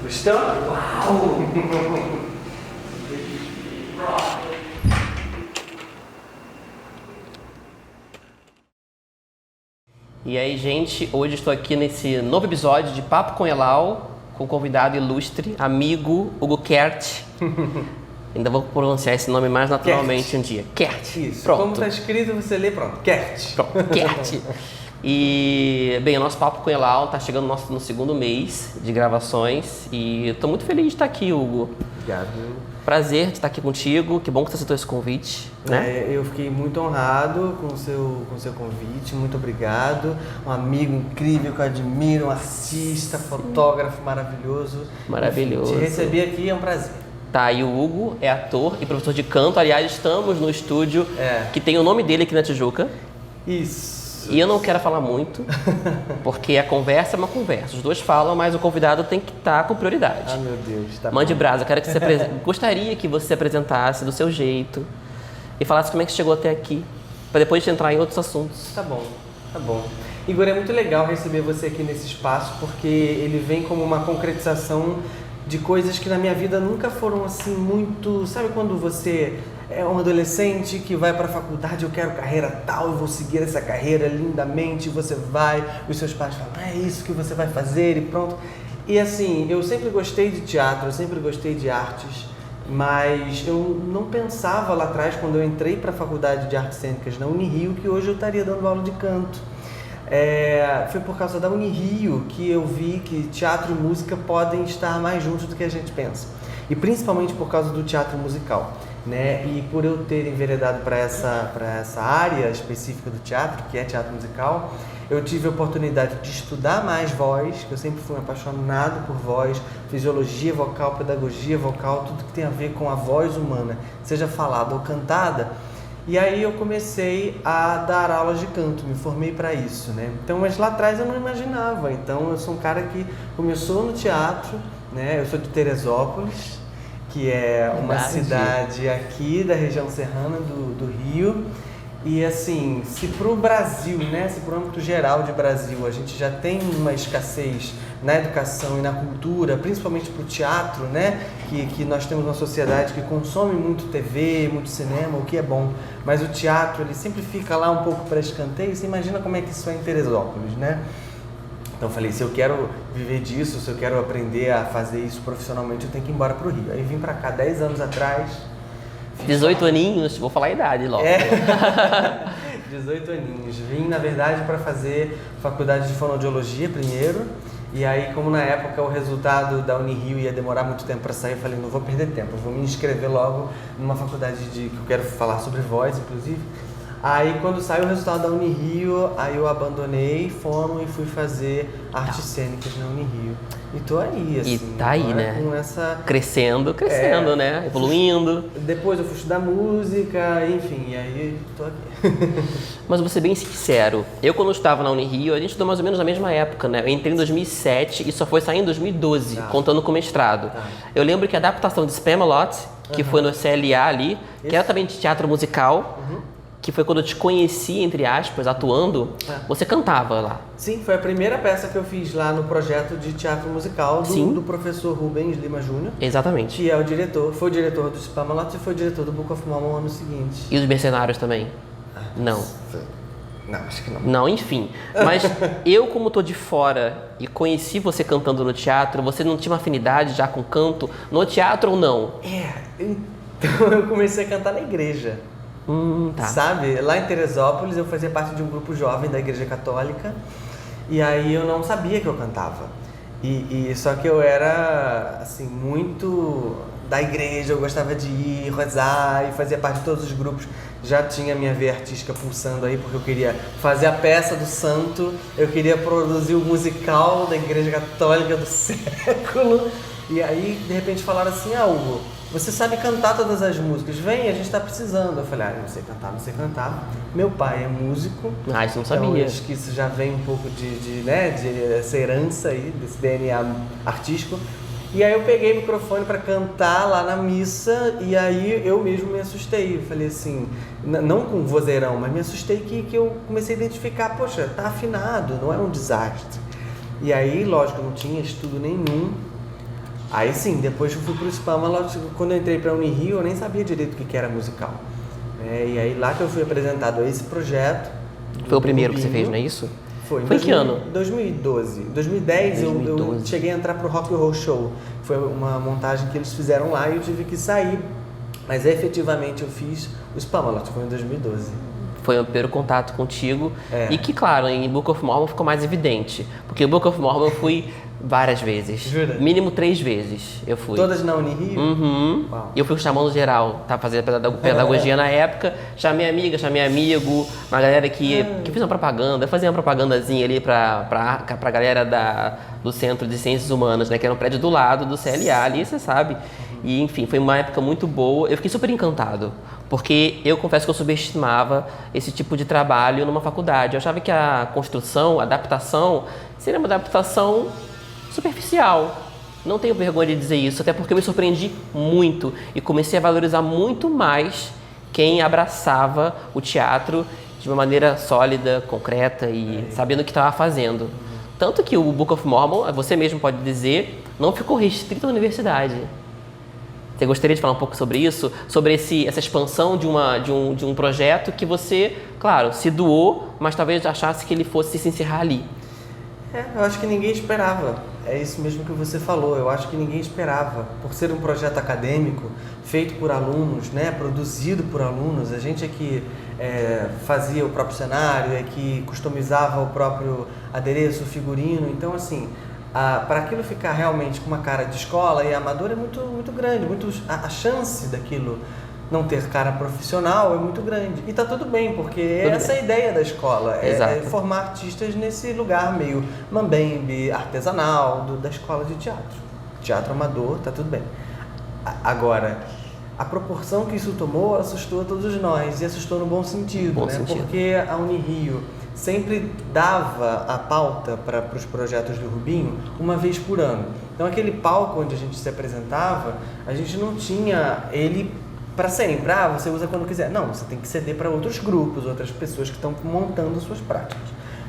Gostou? Uau! E aí, gente, hoje estou aqui nesse novo episódio de Papo com Elal, com um convidado ilustre, amigo Hugo Kert. Ainda vou pronunciar esse nome mais naturalmente um dia. Kert. Isso. Pronto. Como está escrito, você lê, pronto. Kert. Pronto, Kert. E, bem, o nosso Papo com Elal está chegando no segundo mês de gravações e estou muito feliz de estar aqui, Hugo. Obrigado. Prazer de estar aqui contigo, que bom que você aceitou esse convite, né? Eu fiquei muito honrado com o seu convite, muito obrigado. Um amigo incrível que eu admiro, um artista, fotógrafo maravilhoso. Maravilhoso. Te receber aqui é um prazer. Tá, e o Hugo é ator e professor de canto. Aliás, estamos no estúdio que tem o nome dele aqui na Tijuca. Isso. E eu não quero falar muito, porque a conversa é uma conversa. Os dois falam, mas o convidado tem que estar com prioridade. Ah, meu Deus. Tá Mande bom. brasa, quero que você gostaria que você se apresentasse do seu jeito e falasse como é que chegou até aqui, para depois entrar em outros assuntos. Tá bom, tá bom. Igor, é muito legal receber você aqui nesse espaço, porque ele vem como uma concretização de coisas que na minha vida nunca foram assim muito... Sabe quando você é um adolescente que vai para a faculdade, eu quero carreira tal, eu vou seguir essa carreira lindamente, você vai, os seus pais falam, é isso que você vai fazer e pronto. E assim, eu sempre gostei de teatro, eu sempre gostei de artes, mas eu não pensava lá atrás, quando eu entrei para a Faculdade de Artes Cênicas na Unirio, que hoje eu estaria dando aula de canto. Foi por causa da Unirio que eu vi que teatro e música podem estar mais juntos do que a gente pensa. E principalmente por causa do teatro musical, né? E por eu ter enveredado para essa área específica do teatro, que é teatro musical, eu tive a oportunidade de estudar mais voz, que eu sempre fui apaixonado por voz, fisiologia vocal, pedagogia vocal, tudo que tem a ver com a voz humana, seja falada ou cantada. E aí eu comecei a dar aulas de canto, me formei para isso, né? Então, mas lá atrás eu não imaginava. Então, eu sou um cara que começou no teatro, né? Eu sou de Teresópolis, que é uma cidade aqui da região serrana do Rio. E assim, se para o Brasil, né? Se para o âmbito geral de Brasil, a gente já tem uma escassez na educação e na cultura, principalmente para o teatro, né? Que nós temos uma sociedade que consome muito TV, muito cinema, o que é bom, mas o teatro ele sempre fica lá um pouco para escanteio. Você imagina como é que isso é em Teresópolis, né? Então eu falei, se eu quero viver disso, se eu quero aprender a fazer isso profissionalmente, eu tenho que ir embora para o Rio. Aí vim para cá 10 anos atrás. 18 aninhos, vou falar a idade logo. 18 aninhos. Vim, na verdade, para fazer faculdade de fonoaudiologia primeiro. E aí, como na época o resultado da Unirio ia demorar muito tempo para sair, eu falei, não vou perder tempo, eu vou me inscrever logo numa faculdade que eu quero falar sobre voz, inclusive. Aí, quando saiu o resultado da Unirio, aí eu abandonei fono e fui fazer artes cênicas na Unirio. E tô aí, assim. E tá aí, né? Com essa... Crescendo, né? Evoluindo. Depois eu fui estudar música, enfim, e aí tô aqui. Mas vou ser bem sincero, eu quando estava na Unirio, a gente estudou mais ou menos na mesma época, né? Eu entrei em 2007 e só foi sair em 2012, contando com o mestrado. Eu lembro que a adaptação de Spamalot, que foi no CLA ali, que era também de teatro musical, que foi quando eu te conheci, entre aspas, atuando, você cantava lá. Sim, foi a primeira peça que eu fiz lá no projeto de teatro musical do professor Rubens Lima Júnior. Exatamente. Que é o diretor, foi o diretor do Spamalot e foi o diretor do Book of Mormon no ano seguinte. E os Mercenários também? Não. Não, acho que não. Não, enfim. Mas eu, como tô de fora e conheci você cantando no teatro, você não tinha uma afinidade já com canto no teatro ou não? Então eu comecei a cantar na igreja. Tá. Sabe? Lá em Teresópolis eu fazia parte de um grupo jovem da igreja católica e aí eu não sabia que eu cantava. Só que eu era, assim, muito da igreja, eu gostava de ir rezar e fazia parte de todos os grupos. Já tinha minha veia artística pulsando aí, porque eu queria fazer a peça do santo, eu queria produzir o musical da igreja católica do século. E aí, de repente, falaram assim, Hugo, você sabe cantar todas as músicas, vem, a gente tá precisando. Eu falei, eu não sei cantar. Meu pai é músico. Isso não sabia. Então, acho que isso já vem um pouco de essa herança aí, desse DNA artístico. E aí eu peguei o microfone para cantar lá na missa e aí eu mesmo me assustei. Eu falei assim, não com vozeirão, mas me assustei que eu comecei a identificar, poxa, tá afinado, não é um desastre. E aí, lógico, não tinha estudo nenhum. Aí sim, depois eu fui pro Spamalot. Quando eu entrei pra Unirio, eu nem sabia direito o que era musical. E aí lá que eu fui apresentado a esse projeto. Foi o primeiro que você fez, não é isso? Foi. Foi em que ano? 2012. 2010 eu cheguei a entrar pro Rock and Roll Show. Foi uma montagem que eles fizeram lá e eu tive que sair. Mas efetivamente eu fiz o Spamalot, foi em 2012. Foi o meu primeiro contato contigo. E que, claro, em Book of Mormon ficou mais evidente. Porque o Book of Mormon eu fui várias vezes. Jura? Mínimo 3 vezes eu fui. Todas na Unirio? Uhum. E eu fui chamando geral, tá fazendo pedagogia na época. Chamei amiga, chamei amigo, uma galera que fez uma propaganda. Eu fazia uma propagandazinha ali pra galera do Centro de Ciências Humanas, né? Que era um prédio do lado do CLA ali, você sabe. E enfim, foi uma época muito boa. Eu fiquei super encantado. Porque eu confesso que eu subestimava esse tipo de trabalho numa faculdade. Eu achava que a construção, a adaptação, seria uma adaptação superficial. Não tenho vergonha de dizer isso, até porque eu me surpreendi muito e comecei a valorizar muito mais quem abraçava o teatro de uma maneira sólida, concreta e sabendo o que estava fazendo. Tanto que o Book of Mormon, você mesmo pode dizer, não ficou restrito à universidade. Você gostaria de falar um pouco sobre isso? Sobre essa expansão de um projeto que você, claro, se doou, mas talvez achasse que ele fosse se encerrar ali. Eu acho que ninguém esperava. É isso mesmo que você falou. Eu acho que ninguém esperava. Por ser um projeto acadêmico, feito por alunos, né, produzido por alunos, a gente é que fazia o próprio cenário, é que customizava o próprio adereço, o figurino. Então, assim, para aquilo ficar realmente com uma cara de escola e amador é muito, muito grande. A chance daquilo não ter cara profissional é muito grande. E tá tudo bem, porque essa é a ideia da escola. É formar artistas nesse lugar meio mambembe, artesanal, da escola de teatro. Teatro amador, tá tudo bem. Agora, a proporção que isso tomou assustou a todos nós. E assustou no bom sentido, né? Porque a Unirio sempre dava a pauta para os projetos do Rubinho uma vez por ano. Então, aquele palco onde a gente se apresentava, a gente não tinha ele para sempre. Você usa quando quiser. Não, você tem que ceder para outros grupos, outras pessoas que estão montando suas práticas.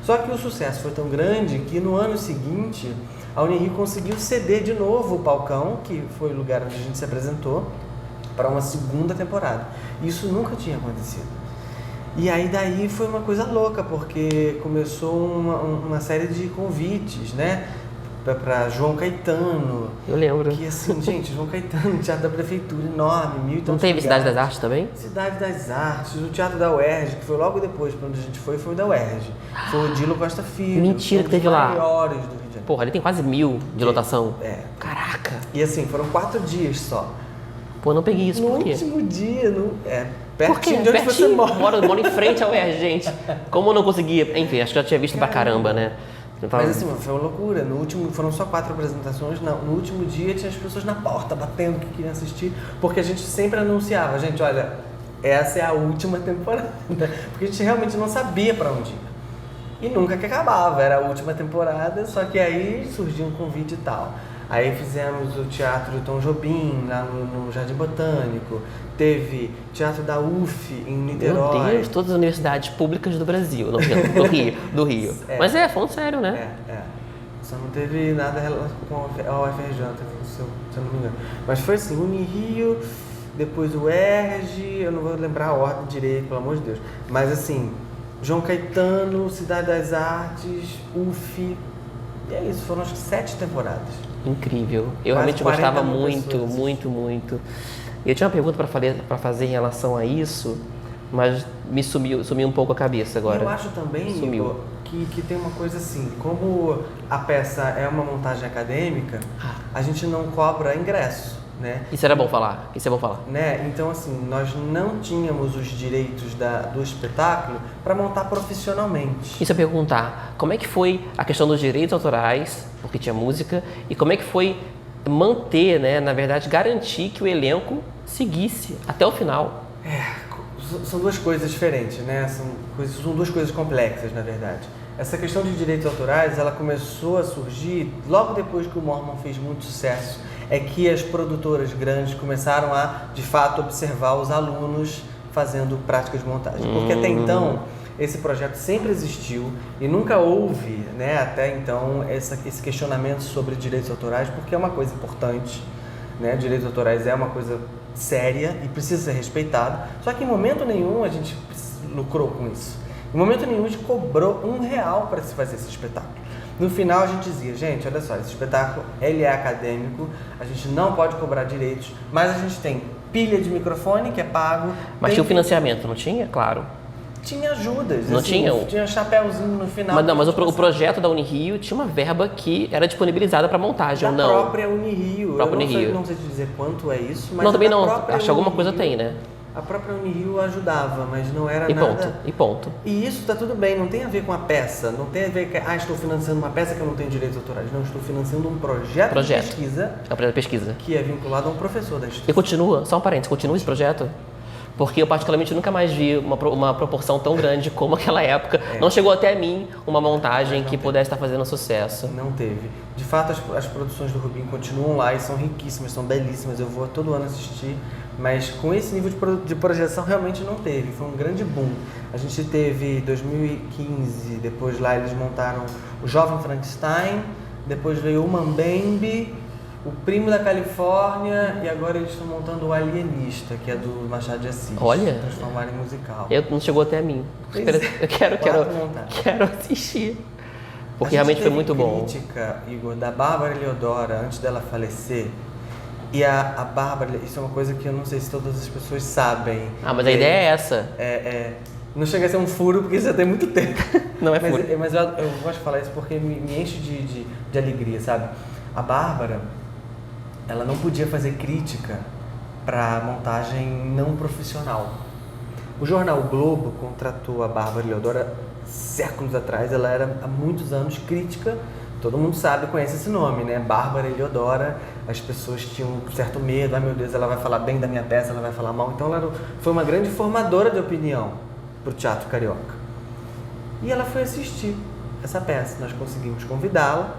Só que o sucesso foi tão grande que no ano seguinte, a Unirio conseguiu ceder de novo o palcão, que foi o lugar onde a gente se apresentou, para uma segunda temporada. Isso nunca tinha acontecido. E aí daí foi uma coisa louca, porque começou uma série de convites, né? Para João Caetano. Eu lembro. Que assim, gente, João Caetano, Teatro da Prefeitura, enorme, 1.000 e tantos. Não teve Cidade das Artes também? Cidade das Artes, o Teatro da UERJ, que foi logo depois, quando a gente foi da UERJ. Foi o Dilo Costa Filho. Mentira que teve lá. Maiores do Rio de Janeiro. Porra, ali tem quase 1.000 de lotação. Caraca. E assim, foram 4 dias só. Pô, não peguei isso, por quê? No último dia, pertinho de onde pertinho. você mora. Moro em frente ao UERJ, gente. Como eu não conseguia? Enfim, acho que eu já tinha visto pra caramba, né? Mas assim, foi uma loucura. No último, foram só 4 apresentações. No último dia tinha as pessoas na porta batendo que queriam assistir, porque a gente sempre anunciava, gente, olha, essa é a última temporada. Porque a gente realmente não sabia pra onde ir. E nunca que acabava, era a última temporada, só que aí surgiu um convite e tal. Aí fizemos o Teatro Tom Jobim, lá no Jardim Botânico. Teve Teatro da UF, em Niterói. Meu Deus, todas as universidades públicas do Brasil, do Rio. Mas falando sério, né? Só não teve nada com a UFRJ, se eu não me engano. Mas foi assim, Unirio, depois o UERJ, eu não vou lembrar a ordem direito, pelo amor de Deus. Mas assim, João Caetano, Cidade das Artes, UF. E é isso, foram acho que 7 temporadas. Incrível. Eu realmente gostava muito, pessoas. muito. Eu tinha uma pergunta para fazer em relação a isso, mas me sumiu um pouco a cabeça agora. Eu acho também, Igor, que tem uma coisa assim, como a peça é uma montagem acadêmica, a gente não cobra ingresso, né? Isso é bom falar. Né? Então, assim, nós não tínhamos os direitos do espetáculo para montar profissionalmente. Isso é perguntar, como é que foi a questão dos direitos autorais, porque tinha música, e como é que foi manter, né, na verdade, garantir que o elenco seguisse até o final? São duas coisas diferentes, né? São duas coisas complexas, na verdade. Essa questão de direitos autorais, ela começou a surgir logo depois que o Mormon fez muito sucesso. É que as produtoras grandes começaram a, de fato, observar os alunos fazendo práticas de montagem. Porque até então, esse projeto sempre existiu e nunca houve, né, até então, esse questionamento sobre direitos autorais, porque é uma coisa importante, né? Direitos autorais é uma coisa séria e precisa ser respeitado, só que em momento nenhum a gente lucrou com isso. Em momento nenhum a gente cobrou R$1 para se fazer esse espetáculo. No final a gente dizia, gente, olha só, esse espetáculo ele é acadêmico, a gente não pode cobrar direitos, mas a gente tem pilha de microfone que é pago. Mas tinha o financiamento, não tinha? Claro. Tinha ajudas. Não assim, tinha? Tinha chapéuzinho no final. Mas, não, mas o projeto da Unirio tinha uma verba que era disponibilizada para montagem, da ou não? Própria Unirio. Não sei te dizer quanto é isso, mas não, também não. Própria Acho que alguma Unirio, coisa tem, né? A própria Unirio ajudava, mas não era E nada... ponto, e ponto. E isso tá tudo bem, não tem a ver com a peça, não tem a ver com, estou financiando uma peça que eu não tenho direitos autorais. Não, estou financiando um projeto. De pesquisa. É um projeto de pesquisa. Que é vinculado a um professor da instituição. E continua, só um parênteses, continua esse projeto? Porque eu particularmente nunca mais vi uma proporção tão grande como aquela época. Não chegou até mim uma montagem que pudesse estar fazendo sucesso. Não teve. De fato, as produções do Rubinho continuam lá e são riquíssimas, são belíssimas. Eu vou todo ano assistir, mas com esse nível de projeção realmente não teve. Foi um grande boom. A gente teve 2015, depois lá eles montaram o Jovem Frankenstein, depois veio o Mambembe, o Primo da Califórnia e agora eles estão montando o Alienista, que é do Machado de Assis. Olha! Transformar em musical. Não chegou até mim. Eu quero assistir. Porque realmente foi muito bom. A crítica, Igor, da Bárbara Leodora, antes dela falecer, e a Bárbara, isso é uma coisa que eu não sei se todas as pessoas sabem. Ah, mas a ideia é essa. Não chega a ser um furo, porque isso já tem muito tempo. Não é furo. Mas eu gosto de falar isso porque me enche de alegria, sabe? A Bárbara, ela não podia fazer crítica para montagem não profissional. O jornal Globo contratou a Bárbara Leodora séculos atrás, ela era há muitos anos crítica, todo mundo sabe, conhece esse nome, né? Bárbara Leodora, as pessoas tinham um certo medo, ai meu Deus, ela vai falar bem da minha peça, ela vai falar mal, então ela foi uma grande formadora de opinião para o teatro carioca. E ela foi assistir essa peça, nós conseguimos convidá-la,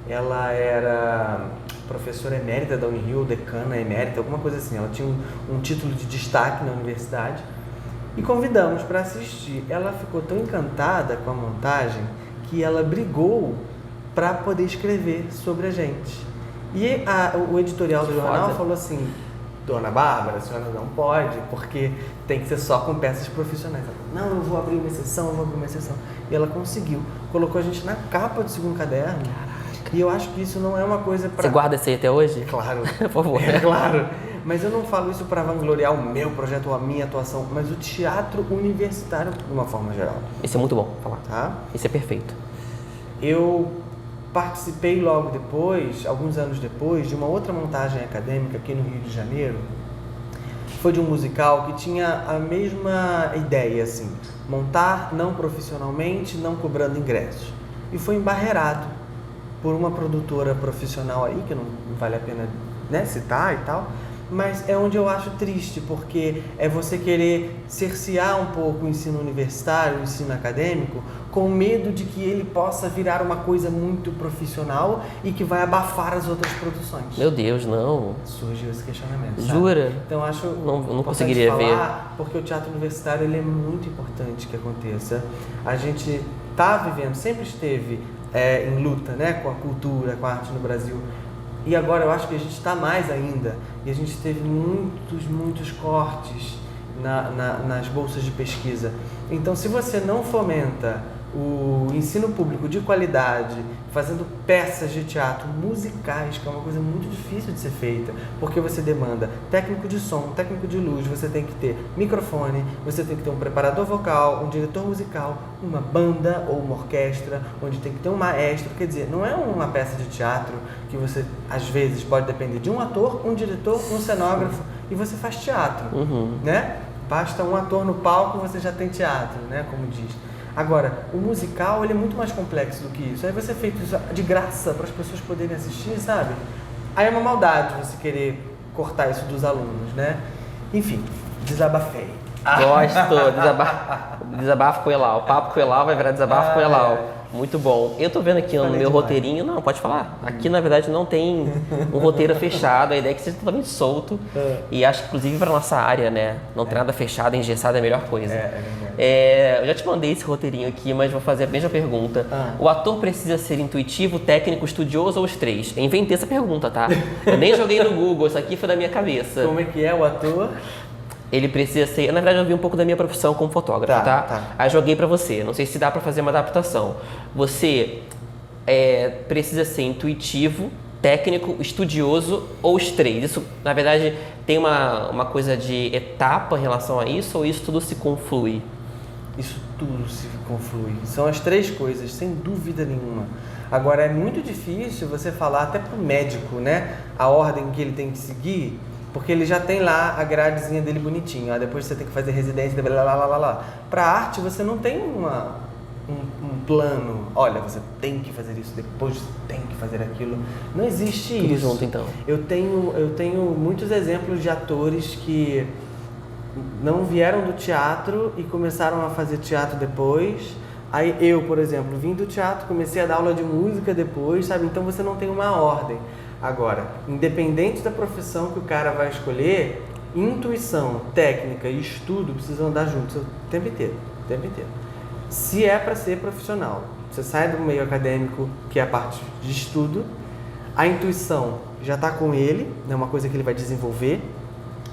ela era professora emérita da Unirio, decana emérita, alguma coisa assim, ela tinha um título de destaque na universidade, e convidamos para assistir. Ela ficou tão encantada com a montagem que ela brigou para poder escrever sobre a gente. E o editorial do jornal falou assim, Dona Bárbara, a senhora não pode, porque tem que ser só com peças profissionais. Ela falou, não, eu vou abrir uma exceção. E ela conseguiu. Colocou a gente na capa do segundo caderno. Caraca. E eu acho que isso não é uma coisa para... Você guarda isso aí até hoje? Claro. Por favor. Claro. Mas eu não falo isso para vangloriar o meu projeto ou a minha atuação, mas o teatro universitário de uma forma geral. Isso é muito bom falar. Tá? Isso é perfeito. Eu participei logo depois, alguns anos depois, de uma outra montagem acadêmica aqui no Rio de Janeiro. Foi de um musical que tinha a mesma ideia, assim, montar não profissionalmente, não cobrando ingressos. E foi embarreirado por uma produtora profissional aí, que não vale a pena, né, citar e tal, mas é onde eu acho triste, porque é você querer cercear um pouco o ensino universitário, o ensino acadêmico, com medo de que ele possa virar uma coisa muito profissional e que vai abafar as outras produções. Meu Deus, não. Surgiu esse questionamento, sabe? Jura? Então eu acho não conseguiria ver. Porque o teatro universitário ele é muito importante que aconteça. A gente está vivendo, sempre esteve em luta, né, com a cultura, com a arte no Brasil. E agora eu acho que a gente está mais ainda. E a gente teve muitos cortes nas bolsas de pesquisa. Então, se você não fomenta o ensino público de qualidade, fazendo peças de teatro musicais, que é uma coisa muito difícil de ser feita, porque você demanda técnico de som, técnico de luz, você tem que ter microfone, você tem que ter um preparador vocal, um diretor musical, uma banda ou uma orquestra, onde tem que ter um maestro. Quer dizer, não é uma peça de teatro que você, às vezes, pode depender de um ator, um diretor, um cenógrafo, e você faz teatro, né? Basta um ator no palco, você já tem teatro, né? Como diz. Agora, o musical ele é muito mais complexo do que isso. Aí você feito isso de graça para as pessoas poderem assistir, sabe? Aí é uma maldade você querer cortar isso dos alunos, né? Enfim, desabafei. Gosto, desabafo com o Elal. Papo com o Elal vai virar desabafo com o Elal. Muito bom. Eu tô vendo aqui no meu roteirinho, não, pode falar. Aqui, na verdade, não tem um roteiro fechado, a ideia é que seja totalmente solto. E acho que, inclusive, para nossa área, né, não ter nada fechado, engessado é a melhor coisa. Eu já te mandei esse roteirinho aqui, mas vou fazer a mesma pergunta. O ator precisa ser intuitivo, técnico, estudioso ou os três? Eu inventei essa pergunta, tá? Eu nem joguei no Google, isso aqui foi da minha cabeça. Como é que é o ator? Ele precisa ser... Na verdade, eu vi um pouco da minha profissão como fotógrafo, tá? Aí joguei pra você. Não sei se dá pra fazer uma adaptação. Você precisa ser intuitivo, técnico, estudioso ou os três. Isso, na verdade, tem uma coisa de etapa em relação a isso ou isso tudo se conflui? Isso tudo se conflui. São as três coisas, sem dúvida nenhuma. Agora, é muito difícil você falar até pro médico, né? A ordem que ele tem que seguir... Porque ele já tem lá a gradezinha dele bonitinho. Depois você tem que fazer residência, blá, blá, blá, blá, blá. Para arte, você não tem um plano. Olha, você tem que fazer isso, depois você tem que fazer aquilo. Não existe Tudo isso. junto, então. Eu tenho muitos exemplos de atores que não vieram do teatro e começaram a fazer teatro depois. Aí eu, por exemplo, vim do teatro, comecei a dar aula de música depois, sabe? Então você não tem uma ordem. Agora, independente da profissão que o cara vai escolher, intuição, técnica e estudo precisam andar juntos o tempo inteiro, o tempo inteiro. Se é para ser profissional, você sai do meio acadêmico, que é a parte de estudo, a intuição já está com ele, é uma coisa que ele vai desenvolver,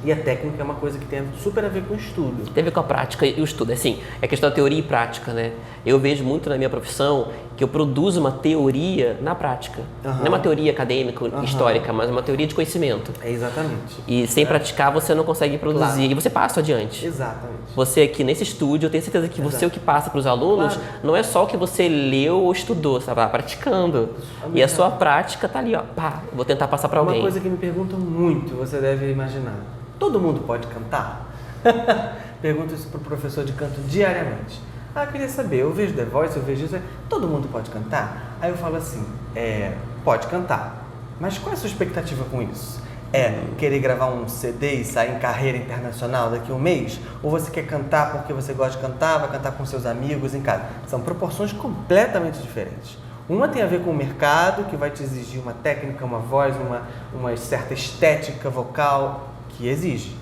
e a técnica é uma coisa que tem super a ver com o estudo. Tem a ver com a prática e o estudo. Assim, é questão da teoria e prática, né? Eu vejo muito na minha profissão que eu produzo uma teoria na prática. Não é uma teoria acadêmica, histórica, mas uma teoria de conhecimento. Exatamente. E sem praticar você não consegue produzir. E você passa adiante. Exatamente. Você aqui nesse estúdio, eu tenho certeza que você o que passa para os alunos não é só o que você leu ou estudou, você está praticando. E a sua prática tá ali, ó. Pá, vou tentar passar para alguém. Uma coisa que me perguntam muito, você deve imaginar. Todo mundo pode cantar? Pergunto isso para o professor de canto diariamente. Eu queria saber, eu vejo The Voice, eu vejo isso, todo mundo pode cantar? Aí eu falo assim, pode cantar, mas qual é a sua expectativa com isso? Querer gravar um CD e sair em carreira internacional daqui a um mês? Ou você quer cantar porque você gosta de cantar, vai cantar com seus amigos em casa? São proporções completamente diferentes. Uma tem a ver com o mercado, que vai te exigir uma técnica, uma voz, uma certa estética vocal, que exige.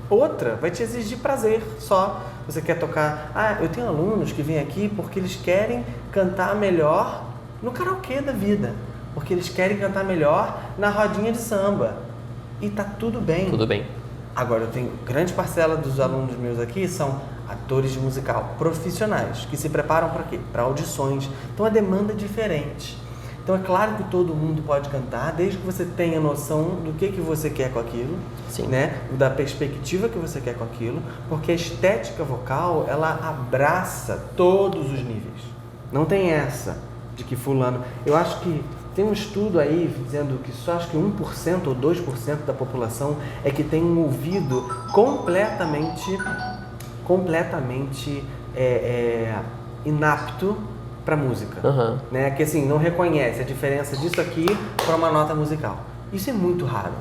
Outra vai te exigir prazer só. Você quer tocar... eu tenho alunos que vêm aqui porque eles querem cantar melhor no karaokê da vida. Porque eles querem cantar melhor na rodinha de samba. E tá tudo bem. Tudo bem. Agora, eu tenho grande parcela dos alunos meus aqui são atores de musical profissionais, que se preparam para quê? Para audições. Então, a demanda é diferente. Então, é claro que todo mundo pode cantar, desde que você tenha noção do que você quer com aquilo, né? Da perspectiva que você quer com aquilo, porque a estética vocal, ela abraça todos os níveis. Não tem essa de que fulano... Eu acho que tem um estudo aí dizendo que só acho que 1% ou 2% da população é que tem um ouvido completamente inapto para música, né? Que assim, não reconhece a diferença disso aqui para uma nota musical. Isso é muito raro.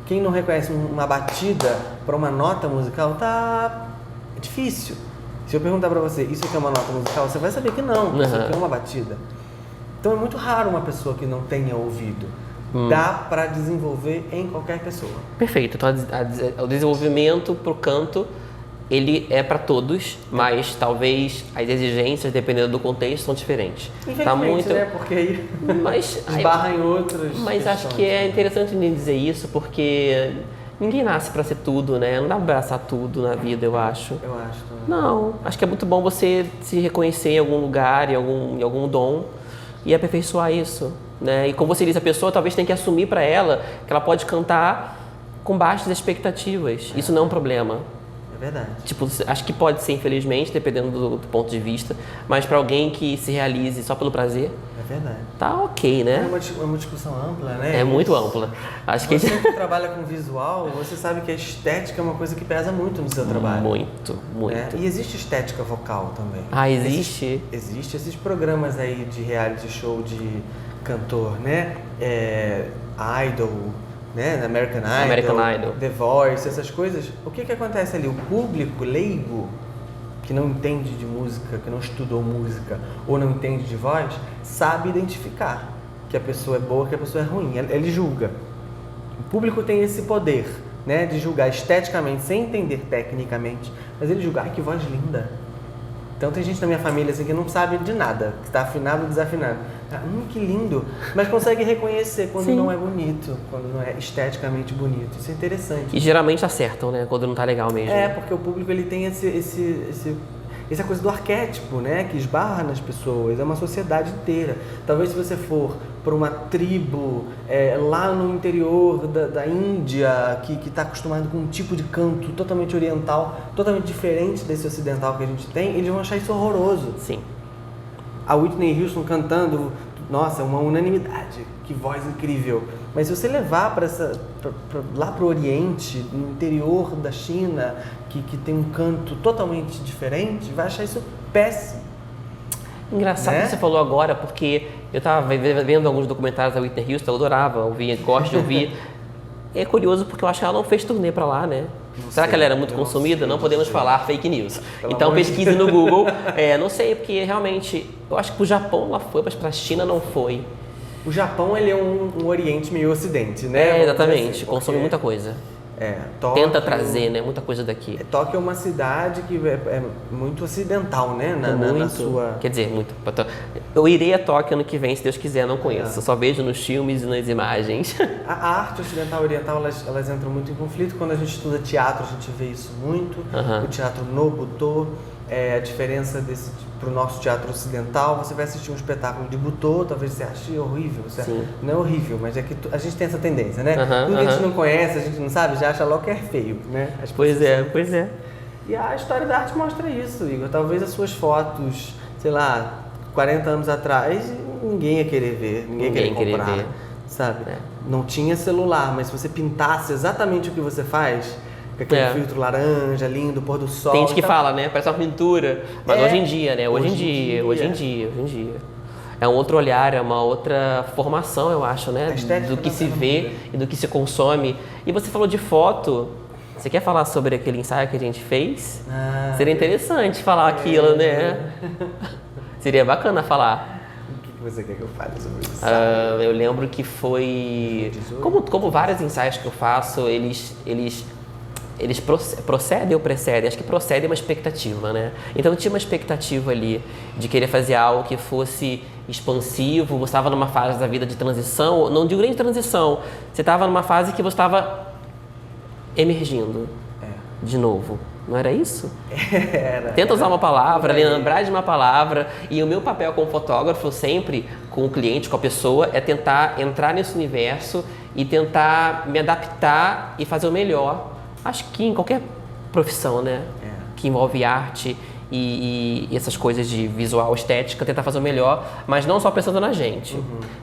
Quem não reconhece uma batida para uma nota musical, é difícil. Se eu perguntar para você, isso aqui é uma nota musical, você vai saber que não, isso aqui é uma batida. Então é muito raro uma pessoa que não tenha ouvido. Dá para desenvolver em qualquer pessoa. Perfeito. Então o desenvolvimento pro canto ele é para todos, mas talvez as exigências, dependendo do contexto, são diferentes. Infelizmente, tá muito... né? Porque aí esbarra em outras Mas questões. Acho que é interessante dizer isso, porque ninguém nasce para ser tudo, né? Não dá para abraçar tudo na vida, eu acho. Eu acho também. Não, acho que é muito bom você se reconhecer em algum lugar, em algum dom e aperfeiçoar isso, né? E como você disse, a pessoa talvez tenha que assumir para ela que ela pode cantar com baixas expectativas. Isso não é um problema. É verdade. Tipo, acho que pode ser, infelizmente, dependendo do ponto de vista, mas para alguém que se realize só pelo prazer, é verdade. Tá ok, né? É uma discussão ampla, né? É muito ampla. Acho que você que trabalha com visual, você sabe que a estética é uma coisa que pesa muito no seu trabalho. Muito. Né? E existe estética vocal também. Existe? Existe esses programas aí de reality show de cantor, né? Idol, né? American Idol, The Voice, essas coisas. O que acontece ali? O público leigo que não entende de música, que não estudou música ou não entende de voz, sabe identificar que a pessoa é boa, que a pessoa é ruim. Ele julga. O público tem esse poder, né, de julgar esteticamente, sem entender tecnicamente, mas ele julga, ai, que voz linda. Então tem gente na minha família assim que não sabe de nada, que está afinado ou desafinado. Que lindo, mas consegue reconhecer quando não é bonito, quando não é esteticamente bonito. Isso é interessante. E geralmente acertam, né, quando não tá legal mesmo. Porque o público ele tem essa coisa do arquétipo, né, que esbarra nas pessoas, é uma sociedade inteira. Talvez se você for para uma tribo lá no interior da Índia, que está acostumado com um tipo de canto totalmente oriental, totalmente diferente desse ocidental que a gente tem, eles vão achar isso horroroso. Sim. A Whitney Houston cantando, nossa, é uma unanimidade, que voz incrível. Mas se você levar lá para o Oriente, no interior da China, que tem um canto totalmente diferente, vai achar isso péssimo. Engraçado que você falou agora, porque eu estava vendo alguns documentários da Whitney Houston, eu adorava ouvir, gosto de ouvir. É curioso porque eu acho que ela não fez turnê para lá, né? Será que ela era muito consumida? Não podemos falar fake news. Então pesquise no Google. Não sei, porque realmente, eu acho que pro Japão ela foi, mas pra China não foi. O Japão, ele é um Oriente meio Ocidente, né? Exatamente. Consome muita coisa. Tóquio, tenta trazer, né, muita coisa daqui. Tóquio é uma cidade que é muito ocidental, né? Na sua... Quer dizer, muito. Eu irei a Tóquio ano que vem, se Deus quiser, não conheço. Só vejo nos filmes e nas imagens. A arte ocidental e oriental, elas entram muito em conflito. Quando a gente estuda teatro, a gente vê isso muito. O teatro no Butô, a diferença para o nosso teatro ocidental. Você vai assistir um espetáculo de Butô, talvez você ache horrível. Não é horrível, mas é que a gente tem essa tendência, né? Tudo que a gente não conhece, a gente não sabe, já acha logo que é feio, né? Pois é. E a história da arte mostra isso, Igor. Talvez as suas fotos, sei lá, 40 anos atrás, ninguém ia querer ver, ninguém ia querer comprar, sabe? Não tinha celular, mas se você pintasse exatamente o que você faz, com aquele filtro laranja, lindo, pôr do sol... Tem gente que fala, né? Parece uma pintura. Mas hoje em dia, né? Hoje em dia. É um outro olhar, é uma outra formação, eu acho, né? Do que se vê e do que se consome. E você falou de foto. Você quer falar sobre aquele ensaio que a gente fez? Seria interessante falar aquilo, né? Seria bacana falar. O que você quer que eu fale sobre isso? Eu lembro que foi... Como vários ensaios que eu faço, eles procedem ou precedem? Acho que procedem uma expectativa, né? Então eu tinha uma expectativa ali de querer fazer algo que fosse expansivo. Você estava numa fase da vida de transição, não digo nem de transição, você estava numa fase que você estava emergindo de novo. Não era isso? Tenta usar uma palavra, lembrar de uma palavra. E o meu papel como fotógrafo sempre, com o cliente, com a pessoa, é tentar entrar nesse universo e tentar me adaptar e fazer o melhor. Acho que em qualquer profissão, né? Que envolve arte e essas coisas de visual, estética, tentar fazer o melhor, mas não só pensando na gente.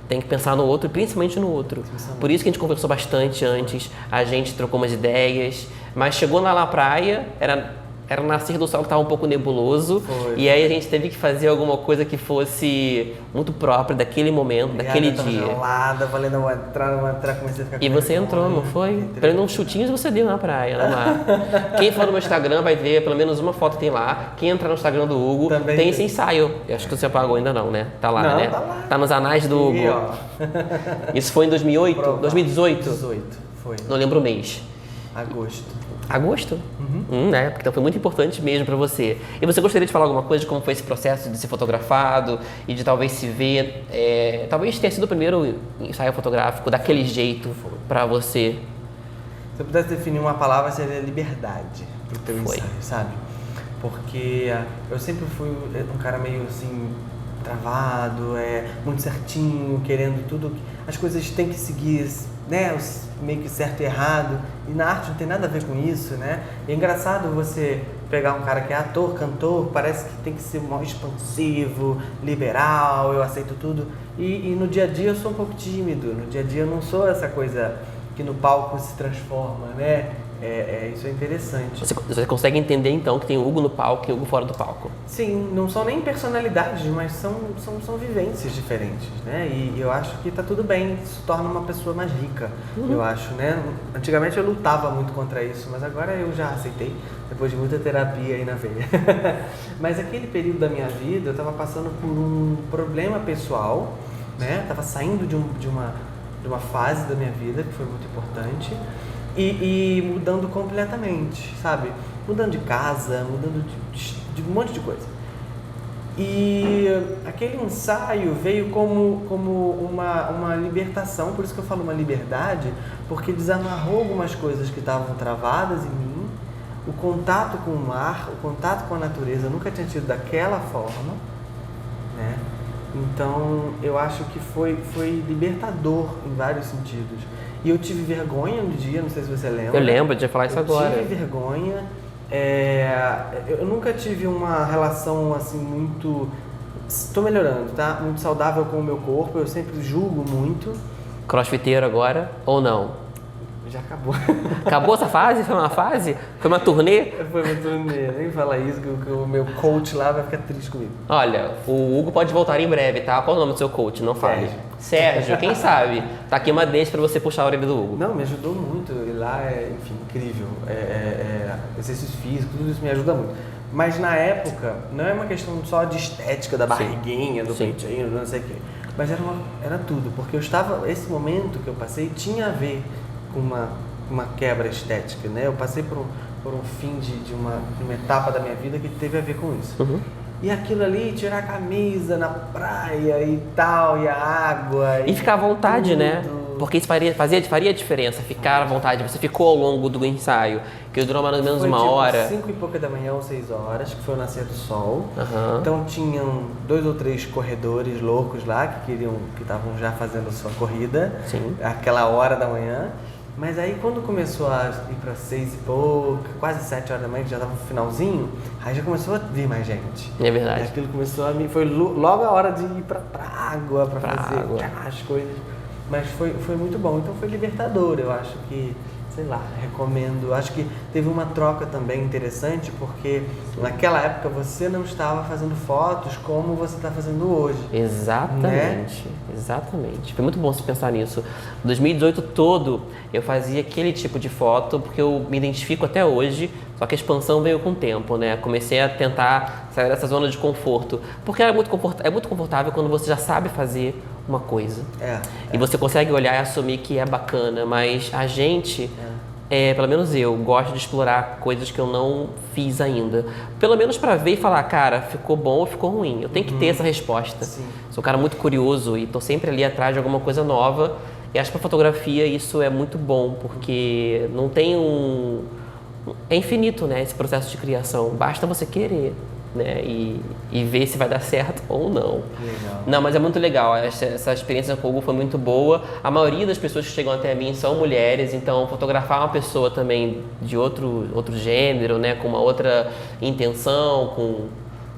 Tem que pensar no outro e principalmente no outro. Por isso que a gente conversou bastante antes, a gente trocou umas ideias, mas chegou lá na praia, era o nascer do sol que estava um pouco nebuloso. E aí a gente teve que fazer alguma coisa que fosse muito própria daquele momento, daquele dia. Gelada, valendo entrar, comecei a ficar e você entrou, não foi? Pelo uns chutinhos você deu na praia, no mar. Quem for no meu Instagram vai ver, pelo menos uma foto tem lá. Quem entrar no Instagram do Hugo, também tem esse ensaio. Eu acho que você apagou ainda não, né? Tá lá, né? Tá lá. Tá nos anais do Hugo. Isso foi em 2008? 2018? 2018, foi. Não lembro o mês. Agosto? Né? Porque então foi muito importante mesmo para você. E você gostaria de falar alguma coisa de como foi esse processo de ser fotografado e de talvez se ver, talvez tenha sido o primeiro ensaio fotográfico daquele jeito para você? Se eu pudesse definir uma palavra, seria liberdade pro teu ensaio, sabe? Porque eu sempre fui um cara meio assim, travado, muito certinho, querendo tudo. As coisas têm que seguir, né, meio que certo e errado, e na arte não tem nada a ver com isso, né? E é engraçado você pegar um cara que é ator, cantor, parece que tem que ser mais expansivo, liberal, eu aceito tudo, e no dia a dia eu sou um pouco tímido, no dia a dia eu não sou essa coisa que no palco se transforma, né? Isso é interessante. Você consegue entender, então, que tem o Hugo no palco e o Hugo fora do palco. Sim, não são nem personalidades, mas são vivências diferentes, né? E eu acho que tá tudo bem, isso torna uma pessoa mais rica, eu acho, né? Antigamente eu lutava muito contra isso, mas agora eu já aceitei, depois de muita terapia aí na veia. Mas aquele período da minha vida, eu estava passando por um problema pessoal, né? Estava saindo de uma fase da minha vida que foi muito importante e mudando completamente, sabe? Mudando de casa, mudando de um monte de coisa. E aquele ensaio veio como uma libertação, por isso que eu falo uma liberdade, porque desamarrou algumas coisas que estavam travadas em mim. O contato com o mar, o contato com a natureza, eu nunca tinha tido daquela forma, né? Então, eu acho que foi libertador em vários sentidos. E eu tive vergonha no dia, não sei se você lembra. Eu lembro de falar isso agora. Eu tive vergonha. Eu nunca tive uma relação assim muito... Estou melhorando, tá? Muito saudável com o meu corpo, eu sempre julgo muito. Crossfiteiro agora ou não? Já acabou. Acabou essa fase? Foi uma fase? Foi uma turnê? Foi uma turnê, nem fala isso, que o meu coach lá vai ficar triste comigo. Olha, o Hugo pode voltar em breve, tá? Qual é o nome do seu coach? Não fale. Sérgio, quem sabe? Tá aqui uma deixa pra você puxar a orelha do Hugo. Não, me ajudou muito. E lá enfim, incrível. Exercício físico, tudo isso me ajuda muito. Mas na época, não é uma questão só de estética, da barriguinha, do peitinho, não sei o quê. Mas era tudo, porque esse momento que eu passei tinha a ver com uma quebra estética, né? Eu passei por um fim de uma etapa da minha vida que teve a ver com isso. Uhum. E aquilo ali, tirar a camisa na praia e tal, e a água... E ficar à vontade, tudo. né? Porque isso faria diferença, ficar à vontade. Você ficou ao longo do ensaio, que durou mais ou menos uma hora. 5 e pouca da manhã ou 6 horas, que foi o nascer do sol. Uhum. Então tinham 2 ou 3 corredores loucos lá, que estavam já fazendo a sua corrida. Sim. Aquela hora da manhã. Mas aí quando começou a ir para 6 e pouca, quase 7 horas da manhã, que já estava no finalzinho, aí já começou a vir mais gente. É verdade. E aquilo começou foi logo a hora de ir para água, para fazer as coisas. Mas foi muito bom, então foi libertador, eu acho que, sei lá, recomendo. Acho que teve uma troca também interessante, porque naquela época você não estava fazendo fotos como você está fazendo hoje. Exatamente, né? Exatamente. Foi muito bom você pensar nisso. 2018 todo eu fazia aquele tipo de foto, porque eu me identifico até hoje, só que a expansão veio com o tempo, né? Comecei a tentar sair dessa zona de conforto, porque é muito confortável quando você já sabe fazer uma coisa. E você consegue olhar e assumir que é bacana, mas a gente, pelo menos eu, gosto de explorar coisas que eu não fiz ainda. Pelo menos para ver e falar, cara, ficou bom ou ficou ruim. Eu tenho que ter essa resposta. Sim. Sou um cara muito curioso e tô sempre ali atrás de alguma coisa nova. E acho que para fotografia isso é muito bom, porque não tem é infinito, né, esse processo de criação. Basta você querer, né, e ver se vai dar certo ou não. Legal. Não, mas é muito legal. Essa experiência com o Hugo foi muito boa. A maioria das pessoas que chegam até mim são mulheres, então fotografar uma pessoa também de outro gênero, né, com uma outra intenção,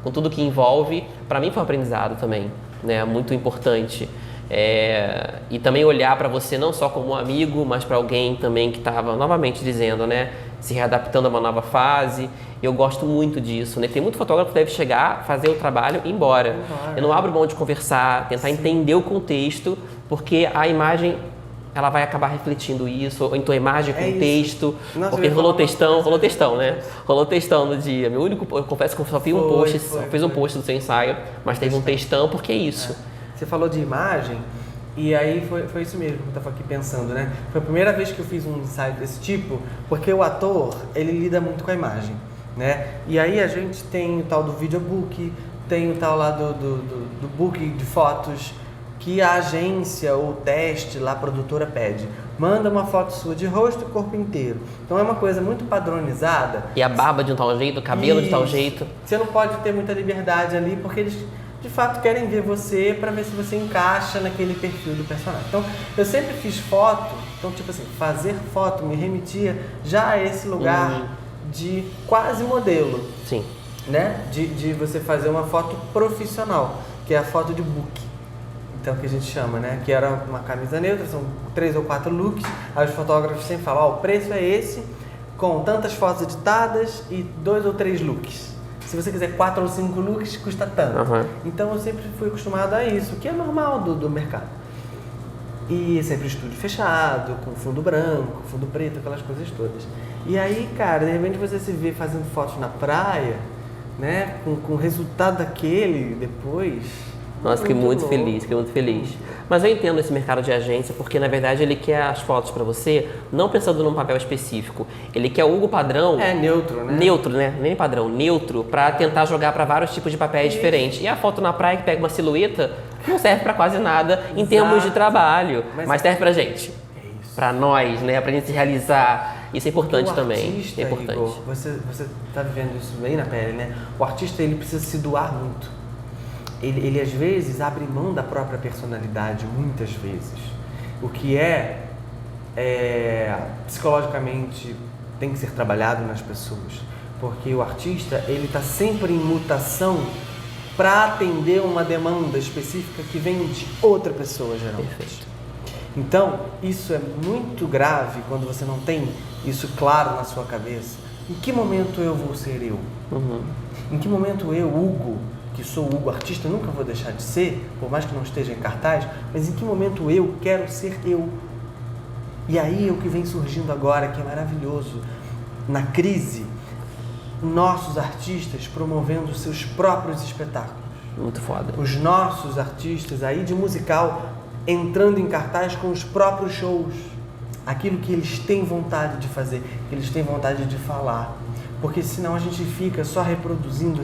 com tudo que envolve, para mim foi um aprendizado também, né, muito importante. E também olhar para você não só como um amigo, mas para alguém também que estava, novamente dizendo, né, se readaptando a uma nova fase. Eu gosto muito disso, né? Tem muito fotógrafo que deve chegar, fazer o trabalho e ir embora. Eu não abro mão de conversar, tentar entender o contexto, porque a imagem ela vai acabar refletindo isso, ou então a imagem com texto, porque rolou textão, né? Rolou textão no dia. Eu confesso que eu só fiz um post do seu ensaio, mas teve um textão, porque é isso. Você falou de imagem, e aí foi isso mesmo que eu estava aqui pensando, né? Foi a primeira vez que eu fiz um ensaio desse tipo, porque o ator, ele lida muito com a imagem, né? E aí a gente tem o tal do videobook, tem o tal lá do book de fotos, que a agência ou o teste lá, a produtora pede. Manda uma foto sua de rosto e corpo inteiro. Então é uma coisa muito padronizada. E a barba de um tal jeito, o cabelo de tal jeito. Você não pode ter muita liberdade ali, porque eles de fato querem ver você para ver se você encaixa naquele perfil do personagem. Então eu sempre fiz foto, então tipo assim, fazer foto me remetia já a esse lugar de quase modelo. Sim. Né? De você fazer uma foto profissional, que é a foto de book. Então, que a gente chama, né? Que era uma camisa neutra, são 3 ou 4 looks. Aí os fotógrafos sempre falam, o preço é esse, com tantas fotos editadas e 2 ou 3 looks. Se você quiser 4 ou 5 looks, custa tanto. Então eu sempre fui acostumado a isso, que é normal do mercado. E sempre estúdio fechado, com fundo branco, fundo preto, aquelas coisas todas. E aí, cara, de repente você se vê fazendo fotos na praia, né? Com o resultado daquele depois. Nossa, fiquei muito feliz. Mas eu entendo esse mercado de agência, porque na verdade ele quer as fotos pra você, não pensando num papel específico. Ele quer o Hugo padrão. É, neutro, né? Neutro, né? Nem padrão, neutro, pra tentar jogar pra vários tipos de papéis diferentes. E a foto na praia que pega uma silhueta não serve pra quase nada em termos de trabalho, mas serve pra gente. Pra nós, né? Pra gente se realizar. Isso é importante também. Artista, é importante. Igor, você tá vivendo isso bem na pele, né? O artista, ele precisa se doar muito. Ele às vezes abre mão da própria personalidade, muitas vezes. O que psicologicamente tem que ser trabalhado nas pessoas. Porque o artista, ele está sempre em mutação para atender uma demanda específica que vem de outra pessoa, geralmente. Perfeito. Então, isso é muito grave quando você não tem isso claro na sua cabeça. Em que momento eu vou ser eu? Em que momento eu, Hugo, que sou o Hugo artista, nunca vou deixar de ser, por mais que não esteja em cartaz, mas em que momento eu quero ser eu? E aí é o que vem surgindo agora, que é maravilhoso. Na crise, nossos artistas promovendo seus próprios espetáculos. Muito foda. Os nossos artistas aí de musical entrando em cartaz com os próprios shows. Aquilo que eles têm vontade de fazer, que eles têm vontade de falar. Porque senão a gente fica só reproduzindo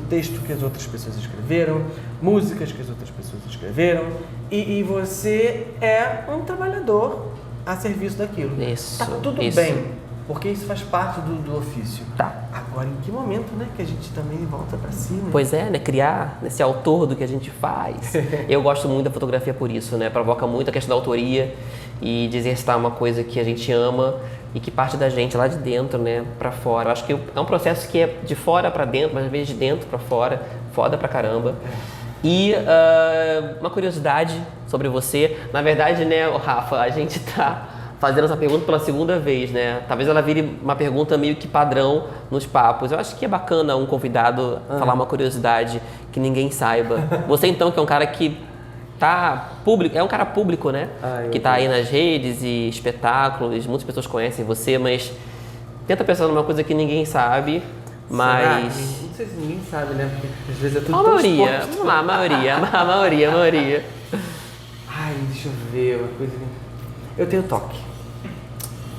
texto que as outras pessoas escreveram, músicas que as outras pessoas escreveram, e você é um trabalhador a serviço daquilo. Isso. Tá tudo bem, porque isso faz parte do ofício. Tá. Agora, em que momento, né, que a gente também volta pra si, né? Pois é, né? Criar esse autor do que a gente faz. Eu gosto muito da fotografia por isso, né? Provoca muito a questão da autoria e de exercitar uma coisa que a gente ama e que parte da gente lá de dentro, né, pra fora. Eu acho que é um processo que é de fora pra dentro, mas às vezes de dentro pra fora, foda pra caramba. E uma curiosidade sobre você, na verdade, né, Rafa, a gente tá fazendo essa pergunta pela segunda vez, né? Talvez ela vire uma pergunta meio que padrão nos papos. Eu acho que é bacana um convidado falar uma curiosidade que ninguém saiba. Você então, que é um cara que tá público, é um cara público, né? Que tá aí nas redes e espetáculos, muitas pessoas conhecem você, mas tenta pensar numa coisa que ninguém sabe, mas... Não sei se ninguém sabe, né? Porque às vezes é tudo a tão maioria, exposto. vamos lá, a maioria. Ai, deixa eu ver uma coisa... Eu tenho toque.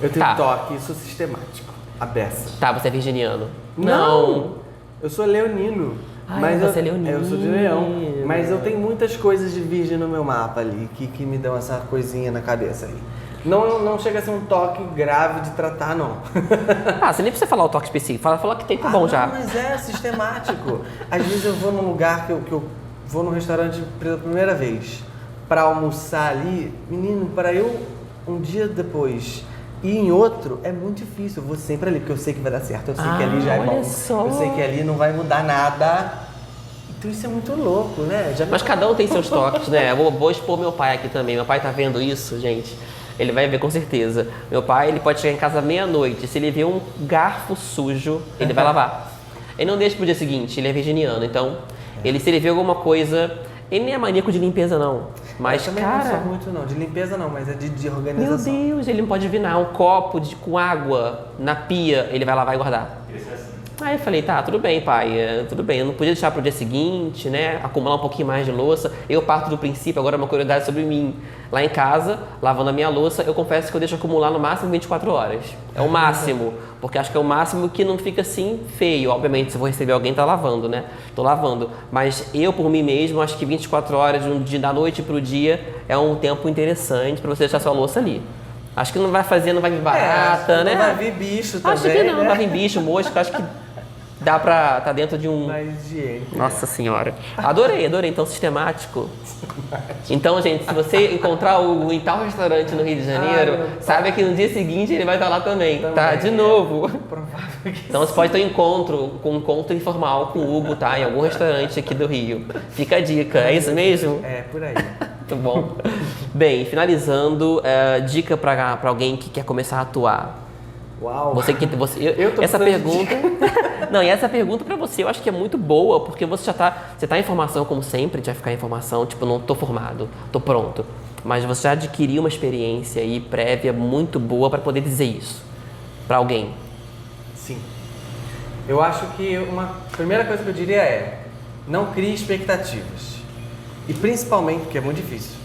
Eu tenho toque e sou sistemático. A beça. Tá, você é virginiano. Não! Eu sou leonino. Mas você é leonino. Eu sou de leão. Mas eu tenho muitas coisas de virgem no meu mapa ali, que me dão essa coisinha na cabeça ali. Não chega a ser um toque grave de tratar, não. Você nem precisa falar o toque específico. Fala que tem, tá bom já. Mas é sistemático. Às vezes eu vou num lugar que eu vou num restaurante pela primeira vez pra almoçar ali. Menino, para eu um dia depois ir em outro, é muito difícil. Eu vou sempre ali, porque eu sei que vai dar certo. Eu sei que ali já é bom. Só. Eu sei que ali não vai mudar nada. Então isso é muito louco, né? Mas cada um tem seus toques, né? Eu vou expor meu pai aqui também. Meu pai tá vendo isso, gente. Ele vai ver com certeza. Meu pai, ele pode chegar em casa meia-noite. Se ele ver um garfo sujo, ele vai lavar. Ele não deixa pro dia seguinte, ele é virginiano. Então, se ele vê alguma coisa... Ele nem é maníaco de limpeza, não. Mas, eu também cara... não sou muito, não. De limpeza, não. Mas é de organização. Meu Deus, ele não pode vir um copo com água na pia. Ele vai lavar e guardar. Aí eu falei, tá, tudo bem, pai, tudo bem. Eu não podia deixar pro dia seguinte, né? Acumular um pouquinho mais de louça. Eu parto do princípio, agora uma curiosidade sobre mim. Lá em casa, lavando a minha louça, eu confesso que eu deixo acumular no máximo 24 horas. É o máximo. Porque acho que é o máximo que não fica assim feio. Obviamente, se eu vou receber alguém, tá lavando, né? Tô lavando. Mas eu, por mim mesmo, acho que 24 horas da noite pro dia é um tempo interessante pra você deixar sua louça ali. Acho que não vai vir barata, né? Não vai vir bicho também, acho que não, né? vai vir bicho, mosca, acho que dá pra tá dentro de um... Mais higiênico. Nossa senhora. Adorei, então sistemático. Então, gente, se você encontrar o Hugo em tal restaurante no Rio de Janeiro, saiba que no dia seguinte ele vai estar lá também. Tá? De novo. Provável que então você pode ter um encontro informal com o Hugo, tá? Em algum restaurante aqui do Rio. Fica a dica, é isso mesmo? É, por aí. Muito bom. Bem, finalizando, dica pra alguém que quer começar a atuar. Uau! Essa pergunta... Não, e essa pergunta pra você eu acho que é muito boa, porque você tá em formação como sempre, já ficar em formação, tipo, não tô formado, tô pronto. Mas você já adquiriu uma experiência aí prévia muito boa para poder dizer isso para alguém. Sim. Eu acho que uma primeira coisa que eu diria é: não crie expectativas. E principalmente, porque é muito difícil,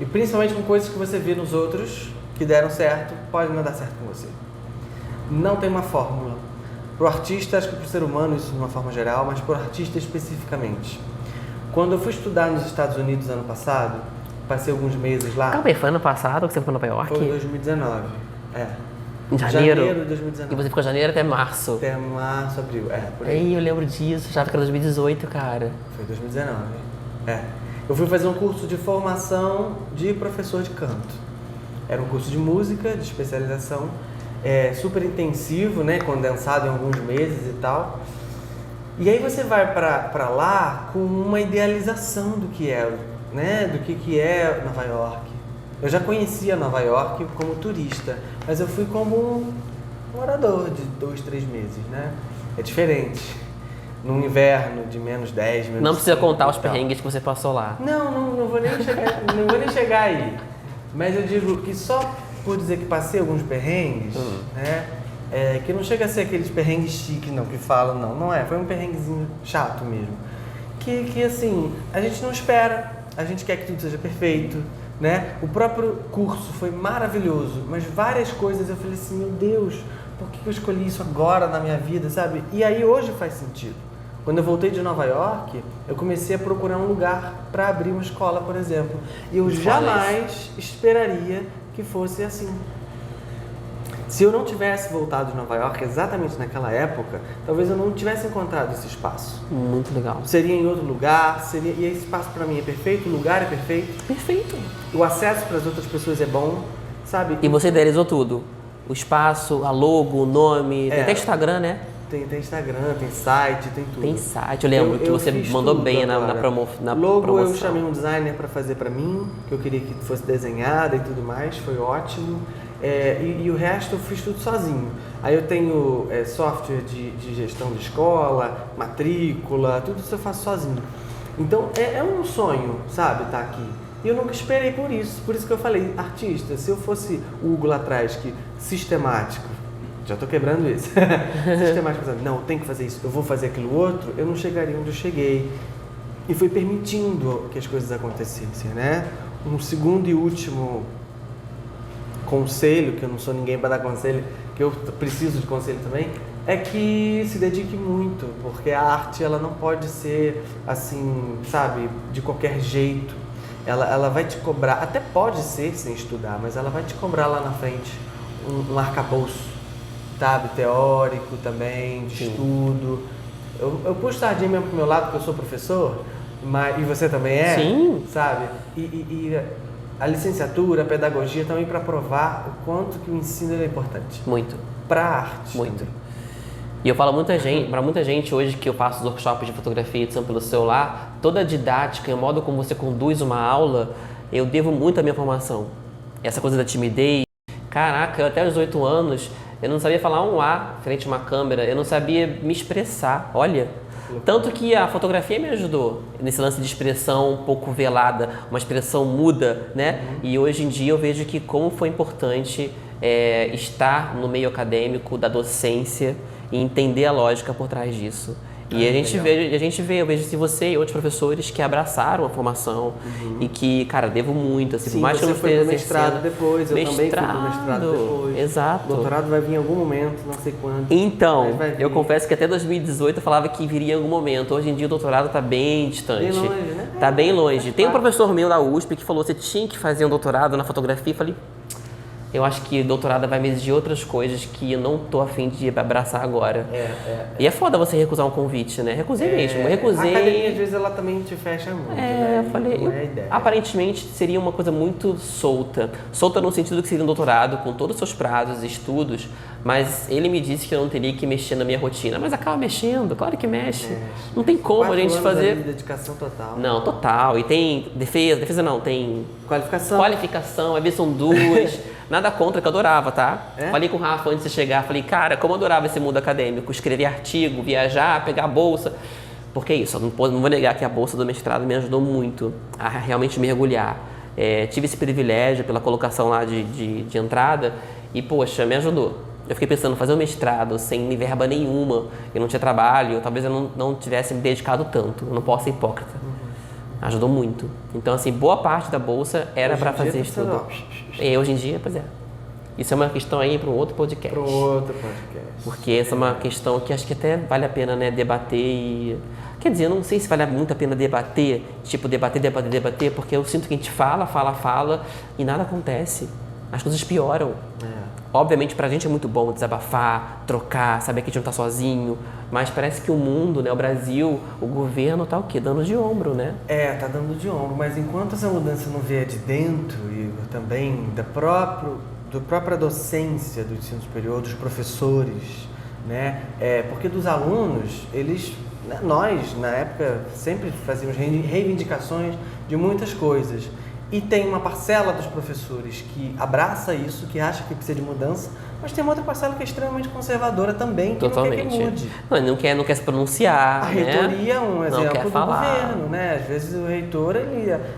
e principalmente com coisas que você vê nos outros que deram certo, pode não dar certo com você. Não tem uma fórmula. Para o artista, acho que para o ser humano isso de uma forma geral, mas para o artista especificamente. Quando eu fui estudar nos Estados Unidos ano passado, passei alguns meses lá. Calma aí, foi ano passado que você foi para Nova York? Foi em 2019, Em janeiro? Janeiro de 2019. E você ficou de janeiro até março? Até março, abril, por aí. Ei, eu lembro disso, já que era 2018, cara. Foi 2019, Eu fui fazer um curso de formação de professor de canto. Era um curso de música, de especialização, super intensivo, né, condensado em alguns meses e tal. E aí você vai para lá com uma idealização do que é, né, do que é Nova York. Eu já conhecia Nova York como turista, mas eu fui como um morador de 2, 3 meses, né? É diferente. Num inverno de menos 10, menos Não precisa 5, contar os e tal. perrengues que você passou lá. Não vou nem chegar aí. Mas eu digo que só por dizer que passei alguns perrengues, né? Que não chega a ser aqueles perrengues chiques, não, que falam, não é. Foi um perrenguezinho chato mesmo. Que assim, a gente não espera, a gente quer que tudo seja perfeito, né? O próprio curso foi maravilhoso, mas várias coisas eu falei assim, meu Deus, por que eu escolhi isso agora na minha vida, sabe? E aí hoje faz sentido. Quando eu voltei de Nova York, eu comecei a procurar um lugar para abrir uma escola, por exemplo. E eu jamais esperaria que fosse assim. Se eu não tivesse voltado de Nova York exatamente naquela época, talvez eu não tivesse encontrado esse espaço. Muito legal. Seria em outro lugar, e esse espaço para mim é perfeito, o lugar é perfeito. Perfeito. O acesso para as outras pessoas é bom, sabe? E você idealizou tudo? O espaço, a logo, o nome, tem até Instagram, né? Tem Instagram, tem site, tem tudo. Tem site, eu lembro que você mandou bem na promoção. Logo eu chamei um designer para fazer para mim, que eu queria que fosse desenhada e tudo mais, foi ótimo. E o resto eu fiz tudo sozinho. Aí eu tenho software de gestão de escola, matrícula, tudo isso eu faço sozinho. Então é um sonho, sabe, estar aqui. E eu nunca esperei por isso que eu falei, artista, se eu fosse o Hugo lá atrás, que sistemático, já estou quebrando isso, sistemático, não, tem que fazer isso, eu vou fazer aquilo outro, eu não chegaria onde eu cheguei. E fui permitindo que as coisas acontecessem, né? Um segundo e último conselho, que eu não sou ninguém para dar conselho, que eu preciso de conselho também, é que se dedique muito, porque a arte ela não pode ser assim, sabe, de qualquer jeito. Ela vai te cobrar, até pode ser sem estudar, mas ela vai te cobrar lá na frente um arcabouço, sabe, teórico também, de estudo. Eu puxo sardinha mesmo pro meu lado, porque eu sou professor, e você também é, sabe? E a licenciatura, a pedagogia também para provar o quanto que o ensino é importante. Muito. Para a arte. Muito. Também. E eu falo para muita gente hoje que eu faço os workshops de fotografia e edição pelo celular, toda a didática e o modo como você conduz uma aula, eu devo muito à minha formação. Essa coisa da timidez. Caraca, eu até aos 18 anos, eu não sabia falar um A frente a uma câmera, eu não sabia me expressar, olha. Tanto que a fotografia me ajudou nesse lance de expressão um pouco velada, uma expressão muda, né? E hoje em dia eu vejo que como foi importante estar no meio acadêmico, da docência e entender a lógica por trás disso. E a gente vê, eu vejo se você e outros professores que abraçaram a formação e que, cara, devo muito, assim, sim, por mais que eu você não foi esteja pro mestrado depois, eu também fui pro mestrado depois. Exato. O doutorado vai vir em algum momento, não sei quando. Então, eu confesso que até 2018 eu falava que viria em algum momento. Hoje em dia o doutorado está bem distante. Bem longe, né? Tá bem longe. Tem um professor meu da USP que falou que você tinha que fazer um doutorado na fotografia. Eu falei, eu acho que doutorado vai me exigir outras coisas que eu não tô a fim de abraçar agora. E é foda você recusar um convite, né? Recusei mesmo, eu recusei. A academia, às vezes, ela também te fecha muito, né? Eu falei, não é a ideia. Aparentemente seria uma coisa muito solta. Solta no sentido que seria um doutorado, com todos os seus prazos e estudos, mas ele me disse que eu não teria que mexer na minha rotina. Mas acaba mexendo, claro que mexe. Não tem como a gente fazer... De dedicação total. Não, total. E tem defesa não, tem... Qualificação. Qualificação, às vezes são duas. Nada contra, que eu adorava, tá? É? Falei com o Rafa antes de chegar, falei, cara, como eu adorava esse mundo acadêmico, escrever artigo, viajar, pegar a bolsa. Porque é isso, eu não vou negar que a bolsa do mestrado me ajudou muito a realmente mergulhar. Tive esse privilégio pela colocação lá de entrada e, poxa, me ajudou. Eu fiquei pensando, fazer um mestrado sem verba nenhuma, eu não tinha trabalho, talvez eu não tivesse me dedicado tanto, eu não posso ser hipócrita. Ajudou muito. Então, assim, boa parte da bolsa era para fazer estudo. E hoje em dia, pois é. Isso é uma questão aí para um outro podcast. Para outro podcast. Porque essa é uma questão que acho que até vale a pena, né, debater e... Quer dizer, eu não sei se vale muito a pena debater, tipo, debater, porque eu sinto que a gente fala e nada acontece. As coisas pioram. Obviamente, pra gente é muito bom desabafar, trocar, saber que a gente não tá sozinho, mas parece que o mundo, né, o Brasil, o governo tá o quê? Dando de ombro, né? Tá dando de ombro, mas enquanto essa mudança não vier de dentro e também da própria docência do ensino superior, dos professores, né? Porque dos alunos, nós, na época, sempre fazíamos reivindicações de muitas coisas. E tem uma parcela dos professores que abraça isso, que acha que precisa de mudança, mas tem uma outra parcela que é extremamente conservadora também, que Totalmente. não quer que mude. Não quer se pronunciar, A reitoria é um exemplo do falar. governo, né? Às vezes o reitor,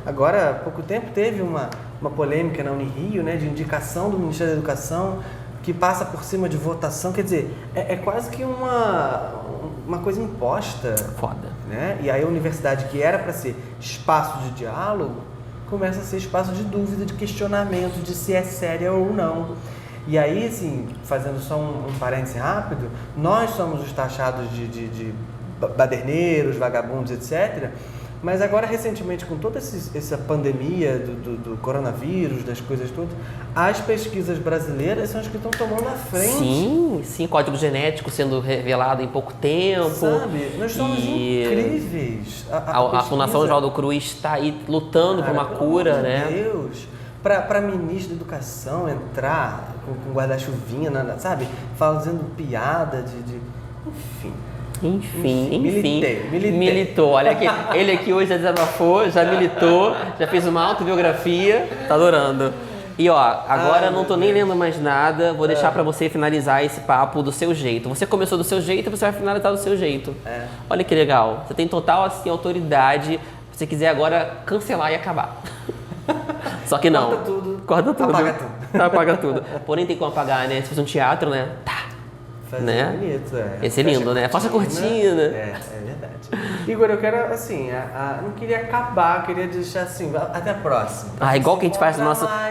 agora há pouco tempo teve uma polêmica na Unirio, né, de indicação do Ministério da Educação, que passa por cima de votação, quer dizer, é quase que uma coisa imposta. Foda. Né? E aí a universidade, que era para ser espaço de diálogo, começa a ser espaço de dúvida, de questionamento, de se é séria ou não. E aí, assim, fazendo só um parêntese rápido, nós somos os taxados de baderneiros, vagabundos, etc., mas agora, recentemente, com toda essa pandemia do coronavírus, das coisas todas, as pesquisas brasileiras são as que estão tomando a frente. Sim, código genético sendo revelado em pouco tempo. Sabe? Nós somos incríveis. A Fundação Oswaldo Cruz está aí lutando por uma cura, né? Meu Deus! Para ministro da Educação entrar com guarda-chuvinha, sabe? Fazendo piada Enfim. Militou. Olha aqui, ele aqui hoje já desabafou, já militou, já fez uma autobiografia, tá adorando. E ó, agora não tô nem lendo mais nada, vou deixar pra você finalizar esse papo do seu jeito. Você começou do seu jeito e você vai finalizar do seu jeito. Olha que legal, você tem total assim autoridade, se você quiser agora cancelar e acabar. Só que não. Corta tudo. Apaga tudo. Porém tem como apagar, né? Se fosse um teatro, né? Né? Bonito, Esse é lindo, né? Faça a cortina. É verdade. Igor, eu quero, assim, não queria acabar, queria deixar assim, até a próxima. Igual que a gente faz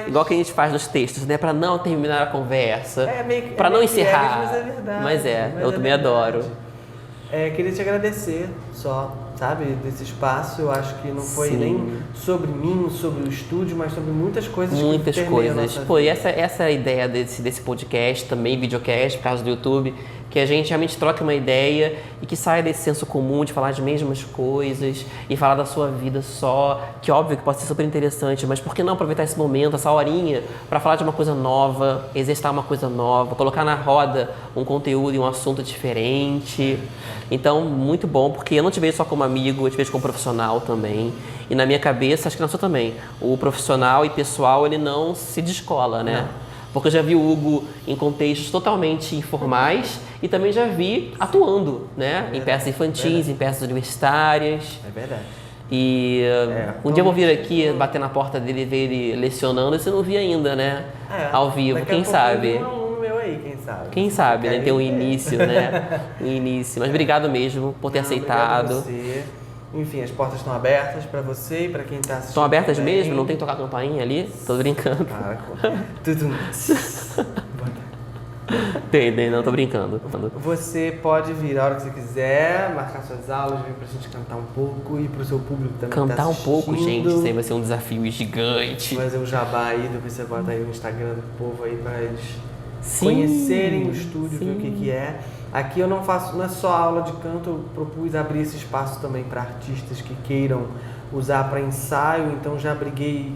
igual que a gente faz nos textos, né? Pra não terminar a conversa. Pra não encerrar. Mas é verdade. Mas eu também adoro. Queria te agradecer só, sabe, desse espaço. Eu acho que não foi nem sobre mim, sobre o estúdio, mas sobre muitas coisas. Muitas coisas. Pô, e essa é a ideia desse podcast, também videocast, por causa do YouTube, que a gente realmente troque uma ideia e que saia desse senso comum de falar as mesmas coisas e falar da sua vida só, que óbvio que pode ser super interessante, mas por que não aproveitar esse momento, essa horinha, para falar de uma coisa nova, exercitar uma coisa nova, colocar na roda um conteúdo e um assunto diferente. Então, muito bom, porque eu não te vejo só como amigo, eu te vejo como profissional também. E na minha cabeça, acho que na sua também, o profissional e pessoal, ele não se descola, né? Não. Porque eu já vi o Hugo em contextos totalmente informais e também já vi atuando, né? Em peças infantis, em peças universitárias. É verdade. E um dia eu vou vir aqui, bater na porta dele e ver ele lecionando, e você não vi ainda, né? Ao vivo, quem sabe? Quem sabe, né? Ter um início, né? Um início. Mas obrigado mesmo por ter aceitado. Você. Enfim, as portas estão abertas para você e para quem está assistindo. Estão abertas também. Mesmo? Não tem que tocar a campainha ali? Tô brincando. Tem, não, tô brincando. Você pode vir a hora que você quiser, marcar suas aulas, vir pra gente cantar um pouco e pro seu público também. Cantar um pouco, gente, isso aí vai ser um desafio gigante. Fazer um jabá aí, depois você bota aí o Instagram do povo aí para eles conhecerem o estúdio, ver o que é. Aqui eu não é só aula de canto, eu propus abrir esse espaço também para artistas que queiram usar para ensaio, então já abriguei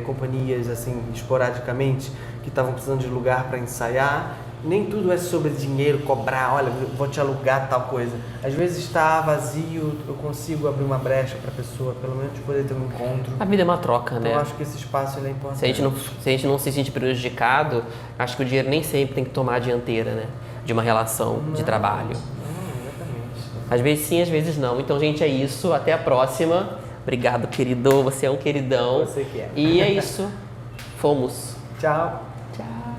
companhias assim esporadicamente que estavam precisando de lugar para ensaiar nem tudo é sobre dinheiro, cobrar, olha, vou te alugar tal coisa. Às vezes está vazio, eu consigo abrir uma brecha para a pessoa, pelo menos poder ter um encontro. A vida é uma troca, Então né? eu acho que esse espaço ele é importante. Se a gente não se sente prejudicado, acho que o dinheiro nem sempre tem que tomar a dianteira, né? De uma relação de trabalho. Exatamente. Às vezes sim, às vezes não. Então, gente, é isso. Até a próxima. Obrigado, querido. Você é um queridão. Você que é. E é isso. Fomos. Tchau.